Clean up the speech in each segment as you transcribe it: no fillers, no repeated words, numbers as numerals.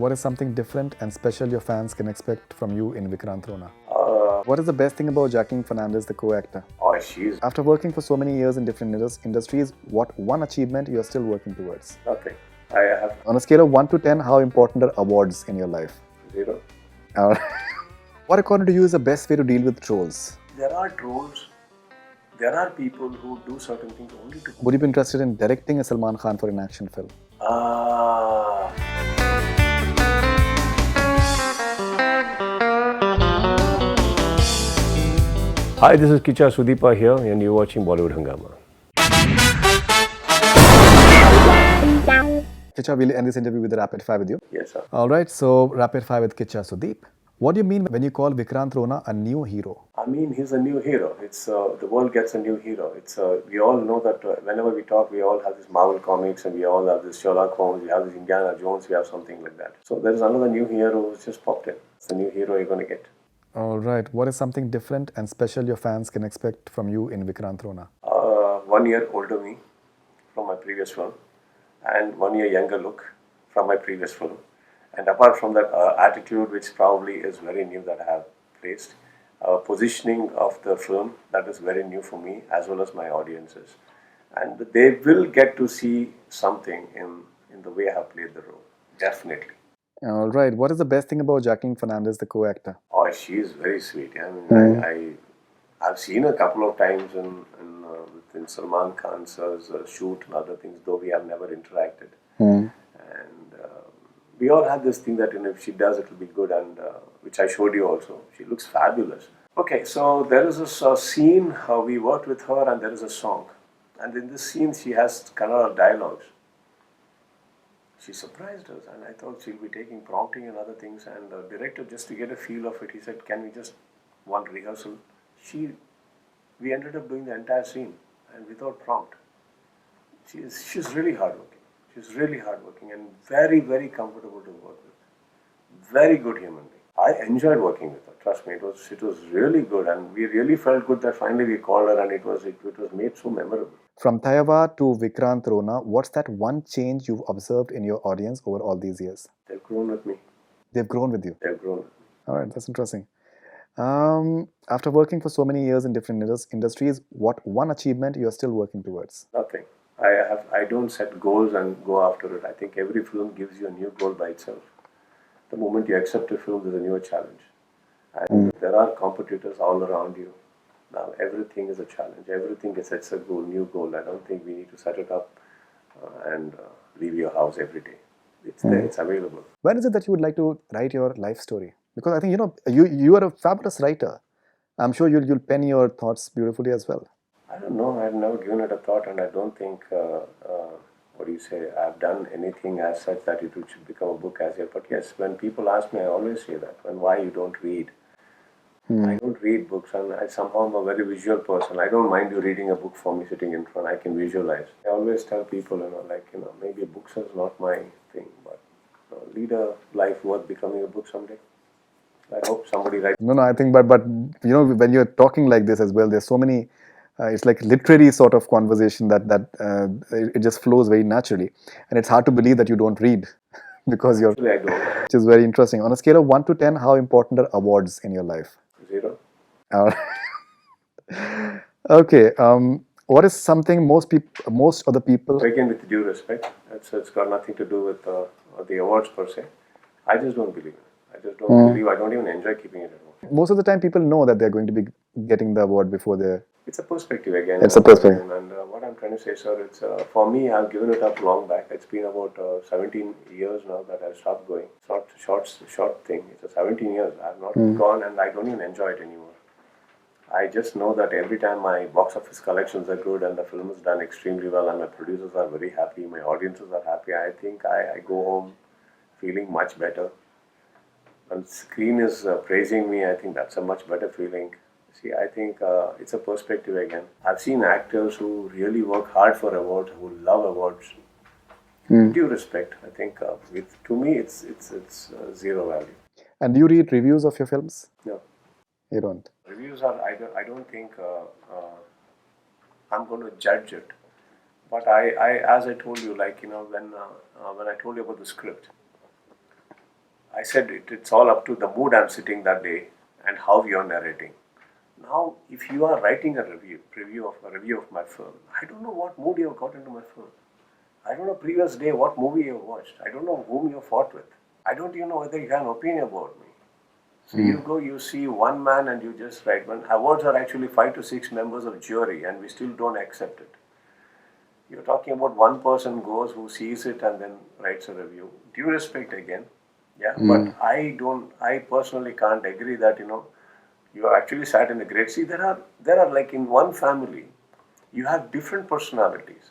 What is something different and special your fans can expect from you in Vikrant Rona? What is the best thing about Jacqueline Fernandez, the co-actor? She's After working for so many years in different industries, what one achievement you are still working towards? nothing. I have On a scale of 1 to 10, how important are awards in your life? 0. Uh, what according to you is the best way to deal with trolls? There are trolls. There are people who do certain things only to. Would you be interested in directing a Salman Khan for an action film? Hi, this is Kicha Sudeepa here, and you're watching Bollywood Hungama. Kicha, we'll end this interview with a rapid fire with you. Yes, sir. All right, so rapid fire with Kicha Sudeep. What do you mean when you call Vikrant Rona a new hero? I mean, he's a new hero. It's the world gets a new hero. It's we all know that whenever we talk, we all have this Marvel comics, and we all have this Sherlock Holmes. We have this Indiana Jones. We have something like that. So there is another new hero who's just popped in. It's the new hero you're going to get. All right, what is something different and special your fans can expect from you in Vikrant Rona? 1 year older me from my previous film, and 1 year younger look from my previous film. And apart from that, attitude, which probably is very new that I have placed, positioning of the film that is very new for me as well as my audiences. And they will get to see something in the way I have played the role, definitely. All right, what is the best thing about Jacqueline Fernandez, the co-actor? She is very sweet. I mean, I've seen her a couple of times in Salman Khan's shoot and other things, though we have never interacted. And we all have this thing that if she does, it will be good, and which I showed you also. She looks fabulous. Okay, so there is a scene we worked with her, and there is a song, and in this scene she has Kannada dialogues. She surprised us, and I thought she'll be taking prompting and other things. And the director, just to get a feel of it, he said, "Can we just one rehearsal?" We ended up doing the entire scene, and without prompt. She's really hardworking. She's really hardworking and very, very comfortable to work with. Very good human being. I enjoyed working with her. Trust me, it was really good, and we really felt good that finally we called her, and it was made so memorable. From Thayava to Vikrant Rona, what's that one change you've observed in your audience over all these years? They've grown with me. They've grown with you. They've grown with me. All right, that's interesting. After working for so many years in different industries, what one achievement you are still working towards? Nothing. I don't set goals and go after it. I think every film gives you a new goal by itself. The moment you accept a film, there's a new challenge. And there are competitors all around you. Now, everything is a challenge. Everything sets a goal, new goal. I don't think we need to set it up and leave your house every day. It's there, it's available. When is it that you would like to write your life story? Because I think, you are a fabulous writer. I'm sure you'll pen your thoughts beautifully as well. I don't know. I've never given it a thought, and I don't think, I've done anything as such that it should become a book as yet. But yes, when people ask me, I always say that. Why you don't read? I don't read books, and somehow I'm a very visual person. I don't mind you reading a book for me sitting in front. I can visualize. I always tell people, maybe books is not my thing, but lead a life worth becoming a book someday. I hope somebody writes. No, I think, but when you're talking like this as well, there's so many. It's like literary sort of conversation that it just flows very naturally, and it's hard to believe that you don't read because you're. Actually, I don't. Which is very interesting. On a scale of 1 to 10, how important are awards in your life? 0. Okay. What is something most of the people? Again, with due respect, it's got nothing to do with the awards per se. I just don't believe it. I just don't believe. I don't even enjoy keeping it at home. Most of the time, people know that they're going to be getting the award before they. It's a perspective again. It's a perspective. And what I'm trying to say, sir, it's for me, I've given it up long back. It's been about 17 years now that I've stopped going. It's not a short thing. It's a 17 years. I've not gone, and I don't even enjoy it anymore. I just know that every time my box office collections are good and the film is done extremely well and my producers are very happy, my audiences are happy, I think I go home feeling much better. When the screen is praising me, I think that's a much better feeling. See, I think it's a perspective again. I've seen actors who really work hard for awards, who love awards. Due respect, I think to me it's zero value. And do you read reviews of your films? No. You don't. Reviews are, I don't think I'm going to judge it. But I as I told you, when I told you about the script, I said it's all up to the mood I'm sitting that day and how you're narrating. Now, if you are writing a review of my film, I don't know what mood you have got into my film. I don't know previous day what movie you watched. I don't know whom you fought with. I don't even know whether you have an opinion about me. So you go, you see one man and you just write. When awards are actually 5 to 6 members of jury and we still don't accept it. You're talking about one person goes who sees it and then writes a review. Due respect again, yeah. But I personally can't agree that you are actually sat in a great. See, there are like in one family, you have different personalities.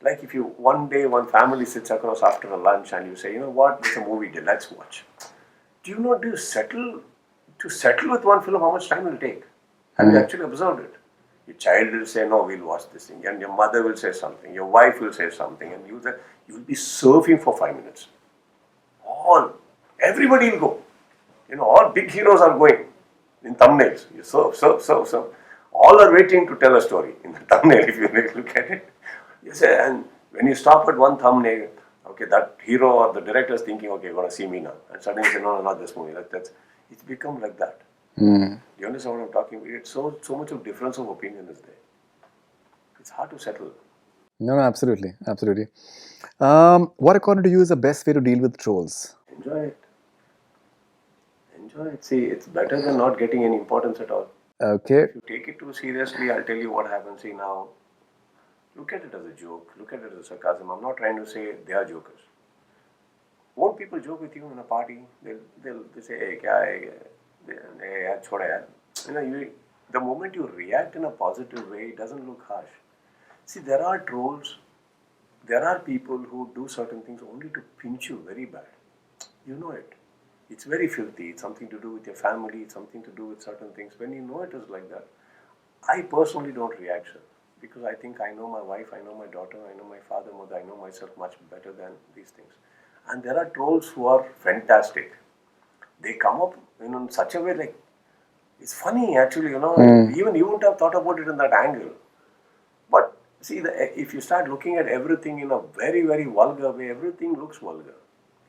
Like if you one day one family sits across after a lunch and you say, you know what, it's a movie day, let's watch. Do you settle with one film? How much time will it take? Have you actually observed it? Your child will say, no, we'll watch this thing, and your mother will say something, your wife will say something, and you will be surfing for 5 minutes. Everybody will go. All big heroes are going in thumbnails. You serve. All are waiting to tell a story in the thumbnail. If you look at it, you say, and when you stop at one thumbnail, okay, that hero or the director is thinking, okay, you're gonna see me now, and suddenly you say, no, not this movie. It's become like that. Do you understand what I'm talking about? It's so much of difference of opinion is there. It's hard to settle. No, absolutely. What according to you is the best way to deal with trolls? Enjoy it. See, it's better than not getting any importance at all. Okay. If you take it too seriously, I'll tell you what happens. See, now, look at it as a joke. Look at it as a sarcasm. I'm not trying to say they are jokers. Won't people joke with you in a party? They'll say, hey, kya hai? Choda yaar. The moment you react in a positive way, it doesn't look harsh. See, there are trolls. There are people who do certain things only to pinch you very bad. You know it. It's very filthy. It's something to do with your family. It's something to do with certain things. When you know it is like that, I personally don't react, sir, because I think I know my wife, I know my daughter, I know my father, mother, I know myself much better than these things. And there are trolls who are fantastic. They come up in such a way like, it's funny actually, even you wouldn't have thought about it in that angle. But see, if you start looking at everything in a very, very vulgar way, everything looks vulgar.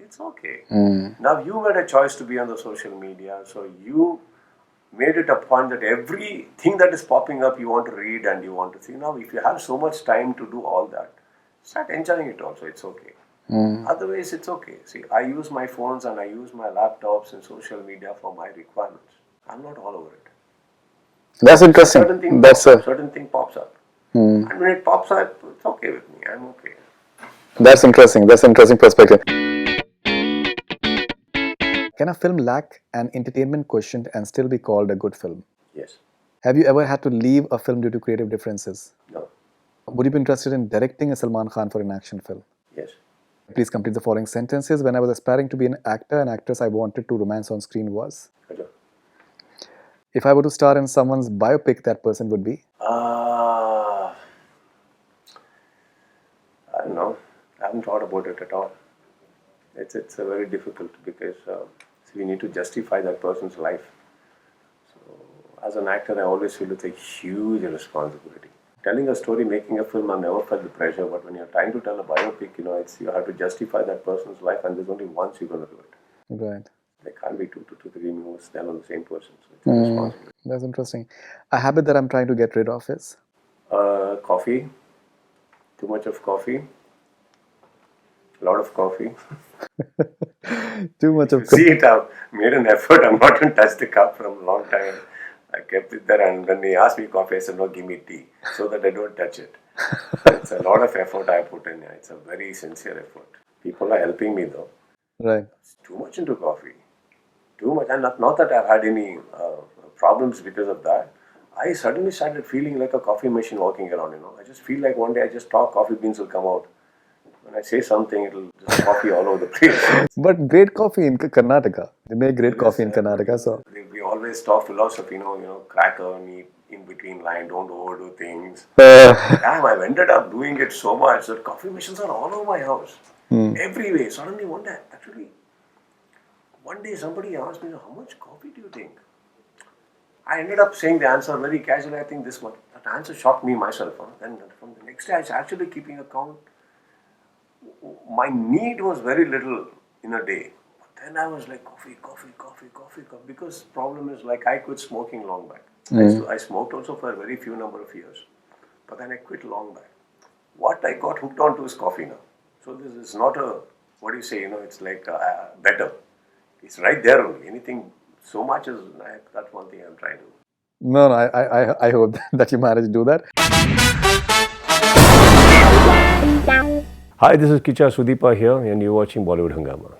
It's okay. Now you made a choice to be on the social media, so you made it a point that everything that is popping up you want to read and you want to see. Now, if you have so much time to do all that, start enjoying it also. It's okay. Otherwise, it's okay. See, I use my phones and I use my laptops and social media for my requirements. I'm not all over it. That's interesting. Certain thing pops up. And when it pops up, it's okay with me. I'm okay. That's interesting. That's an interesting perspective. Can a film lack an entertainment quotient and still be called a good film? Yes. Have you ever had to leave a film due to creative differences? No. Would you be interested in directing a Salman Khan for an action film? Yes. Please complete the following sentences. When I was aspiring to be an actor, an actress I wanted to romance on screen was. Okay. If I were to star in someone's biopic, that person would be. I don't know. I haven't thought about it at all. It's a very difficult because we need to justify that person's life. So, as an actor, I always feel it's a huge responsibility. Telling a story, making a film, I've never felt the pressure. But when you're trying to tell a biopic, you have to justify that person's life, and there's only once you're going to do it. Right. There can't be two to three movies done on the same person. So it's a responsibility. That's interesting. A habit that I'm trying to get rid of is? Coffee. Too much of coffee. A lot of coffee. Too much of See it, I've made an effort. I'm not going to touch the cup from a long time. I kept it there, and when they asked me coffee, I said, no, give me tea, so that I don't touch it. It's a lot of effort I put in. It's a very sincere effort. People are helping me though. Right. It's too much into coffee. Too much. And not that I've had any problems because of that. I suddenly started feeling like a coffee machine walking around, I just feel like one day I just talk, coffee beans will come out. When I say something, it'll just coffee all over the place. But great coffee in Karnataka. They make great coffee in Karnataka. So we always talk philosophy, cracker, meat, in between line, don't overdo things. Damn, I've ended up doing it so much that coffee machines are all over my house. Every way. Suddenly one day somebody asked me, how much coffee do you think? I ended up saying the answer very casually, I think this one. That answer shocked me myself. Then from the next day, I was actually keeping account. My need was very little in a day. But And I was like, coffee, because problem is like I quit smoking long back. I smoked also for a very few number of years, but then I quit long back. What I got hooked onto is coffee now. So this is not a, what do you say, it's like better. It's right there only. Anything so much is, that's one thing I'm trying to. No, no, I hope that you manage to do that. Hi, this is Kicha Sudeepa here, and you're watching Bollywood Hungama.